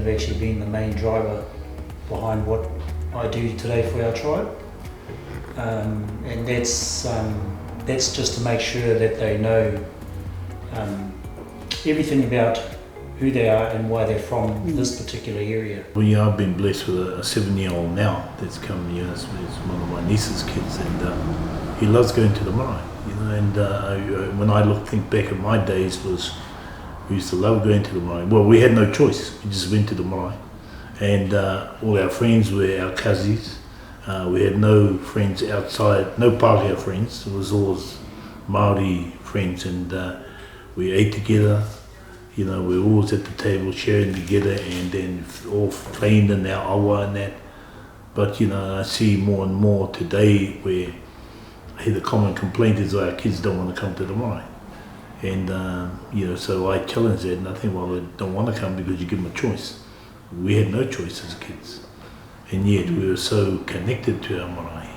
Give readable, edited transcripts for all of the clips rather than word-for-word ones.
have actually been the main driver behind what I do today for our tribe. And that's just to make sure that they know everything about who they are and why they're from this particular area. We have been blessed with a 7-year-old now that's come here. It's one of my niece's kids, and he loves going to the marae. And when I think back at my days, we used to love going to the marae. Well, we had no choice. We just went to the marae, and all our friends were our cousins. We had no friends outside, no Pākehā friends. It was always Māori friends, and we ate together. We were always at the table sharing together, and then all playing in our awa and that. But I see more and more today where I hear the common complaint is our kids don't want to come to the marae. And so I challenge that, and I think, well, they don't want to come because you give them a choice. We had no choice as kids, and yet we were so connected to our marae.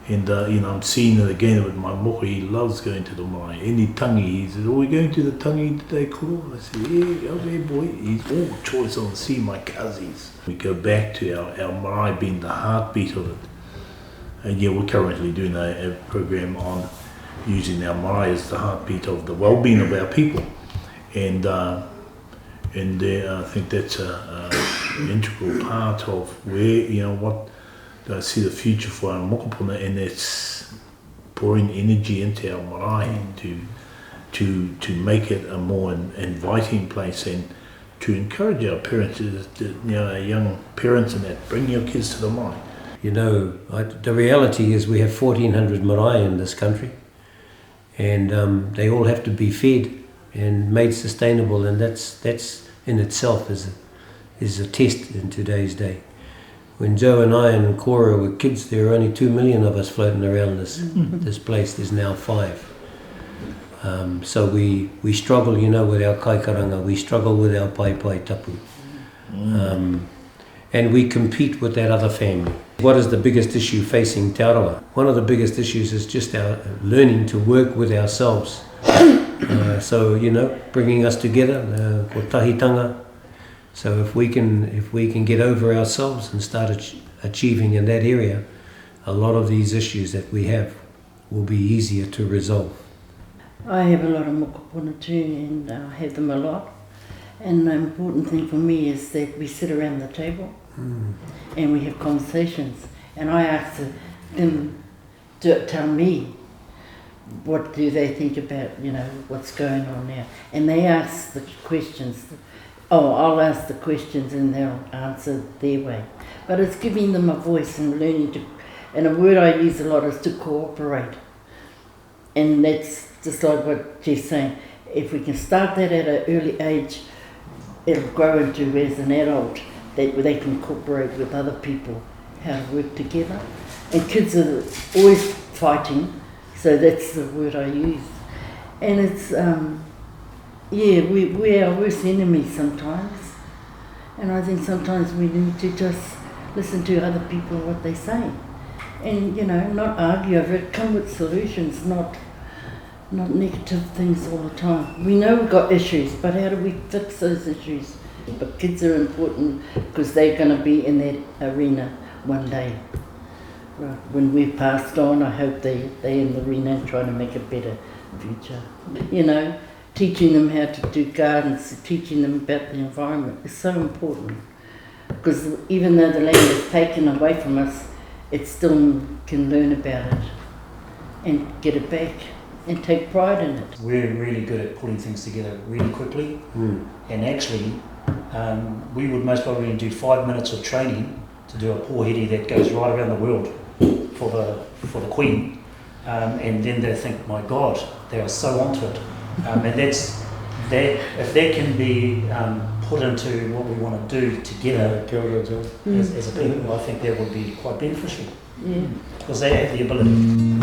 And I'm seeing it again with my moko. He loves going to the marae. Any tangi, he says, "Are we going to the tangi today, kōrero?" I said, "Yeah, okay, boy." He's all choice on see my cousins. We go back to our marae being the heartbeat of it. And yeah, we're currently doing a program on using our marae as the heartbeat of the well-being of our people. And I think that's an integral part of where, what I see the future for our mokopuna, and it's pouring energy into our marae to make it a more inviting place, and to encourage our parents, our young parents, and that bring your kids to the marae. The reality is we have 1,400 marae in this country, and they all have to be fed and made sustainable, and that's in itself is a test in today's day. When Joe and I and Kōrero were kids, there were only 2 million of us floating around this place. There's now 5. So we struggle, with our kaikaranga. We struggle with our pai tapu. And we compete with that other family. What is the biggest issue facing Te Arawa? One of the biggest issues is just our learning to work with ourselves. So, bringing us together, ko tahitanga. So if we can get over ourselves and start achieving in that area, a lot of these issues that we have will be easier to resolve. I have a lot of mokopuna too, and I have them a lot. And the important thing for me is that we sit around the table and we have conversations. And I ask them to tell me what do they think about, what's going on now. And they ask the questions. I'll ask the questions and they'll answer their way. But it's giving them a voice and learning to, and a word I use a lot is to cooperate. And that's just like what Jeff's saying. If we can start that at an early age, it'll grow into as an adult that they can cooperate with other people, how to work together. And kids are always fighting, so that's the word I use. And it's, we're our worst enemies sometimes. And I think sometimes we need to just listen to other people, what they say. And, not argue over it, come with solutions, not negative things all the time. We know we've got issues, but how do we fix those issues? But kids are important because they're going to be in that arena one day. When we've passed on, I hope they're in the arena trying to make a better future. Teaching them how to do gardens, teaching them about the environment is so important. Because even though the land is taken away from us, it still can learn about it and get it back and take pride in it. We're really good at putting things together really quickly, and actually we would most probably do 5 minutes of training to do a pōhiri that goes right around the world for the Queen, and then they think, my God, they are so onto it. And if that can be put into what we want to do together as a people, I think that would be quite beneficial. Yeah. Because they have the ability.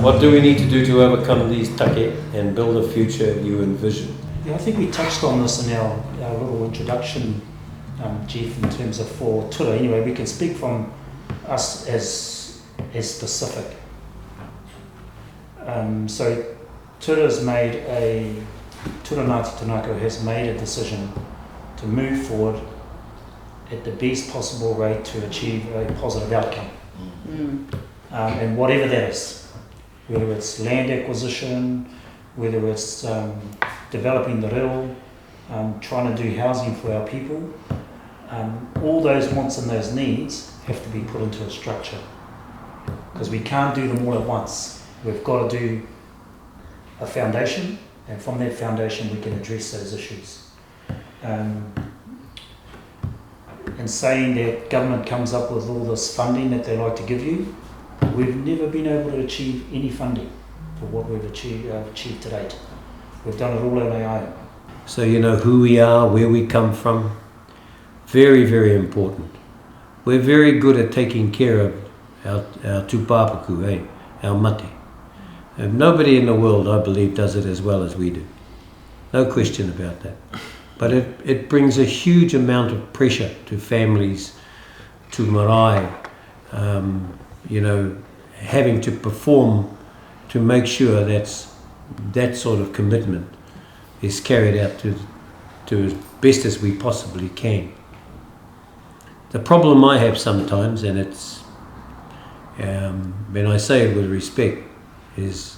What do we need to do to overcome these take and build a future you envision? Yeah, I think we touched on this in our little introduction, Jeff, in terms of for Tura. Anyway, we can speak from us as specific. So Tura Ngāti Te Ngākau has made a decision to move forward at the best possible rate to achieve a positive outcome. Mm. And whatever that is, whether it's land acquisition, whether it's developing the reo, trying to do housing for our people, all those wants and those needs have to be put into a structure, because we can't do them all at once. We've got to do a foundation, and from that foundation we can address those issues. And saying that government comes up with all this funding that they like to give you, we've never been able to achieve any funding for what we've achieved to date. We've done it all on our own. So you know who we are, where we come from. Very, very important. We're very good at taking care of our tūpāpaku, our mate. And nobody in the world, I believe, does it as well as we do. No question about that. But it brings a huge amount of pressure to families, to marae, you know, having to perform to make sure that sort of commitment is carried out to as best as we possibly can. The problem I have sometimes, and it's, when I say it with respect, is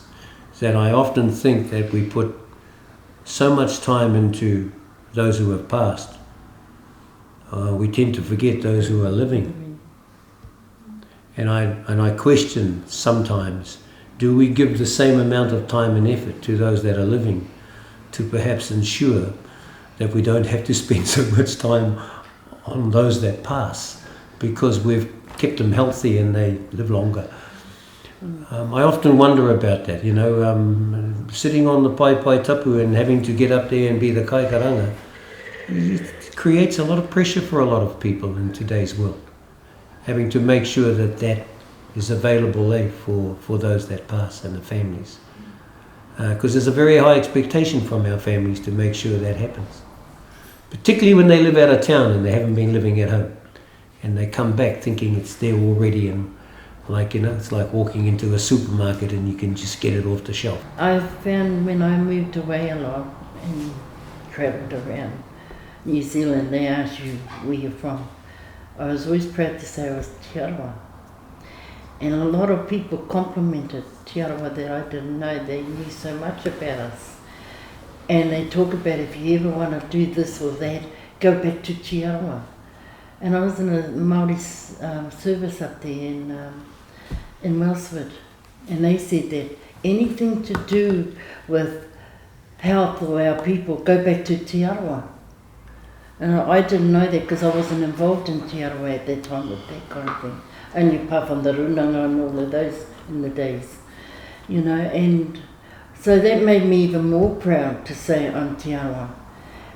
that I often think that we put so much time into those who have passed. We tend to forget those who are living. And I question sometimes, do we give the same amount of time and effort to those that are living to perhaps ensure that we don't have to spend so much time on those that pass, because we've kept them healthy and they live longer. I often wonder about that, you know, sitting on the pai tapu and having to get up there and be the kaikaranga, it creates a lot of pressure for a lot of people in today's world, having to make sure that that is available for those that pass and the families. Because there's a very high expectation from our families to make sure that happens. Particularly when they live out of town and they haven't been living at home. And they come back thinking it's there already, and like, you know, it's like walking into a supermarket and you can just get it off the shelf. I found when I moved away a lot and travelled around New Zealand, they asked you where you're from. I was always proud to say I was Te Arawa. And a lot of people complimented Te Arawa that I didn't know. They knew so much about us. And they talk about, if you ever want to do this or that, go back to Te Arawa. And I was in a Māori service up there in Wellsford, and they said that anything to do with health or our people, go back to Te Arawa. And I didn't know that because I wasn't involved in Te Arawa at that time with that kind of thing. Only apart from the runanga and all of those in the days, you know. And so that made me even more proud to say I'm Te Arawa.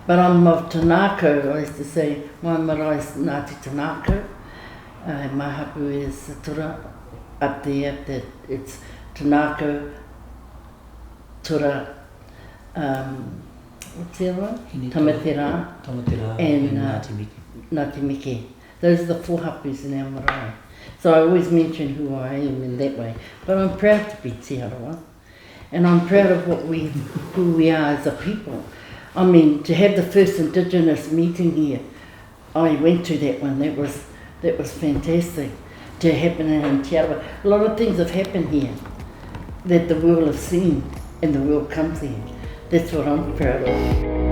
But I'm of Te Ngākau. I used to say, my marae is Ngāti Te Ngākau. My hapu is Tura, up there, that it's Te Ngākau, Tura, what's the other one? Tamatera, and Ngāti Miki. Those are the four hapus in our marae. So I always mention who I am in that way. But I'm proud to be Te Arawa. And I'm proud of who we are as a people. I mean, to have the first Indigenous meeting here, I went to that one. That was fantastic to happen in Te Arawa. A lot of things have happened here that the world has seen, and the world comes here. That's what I'm proud of.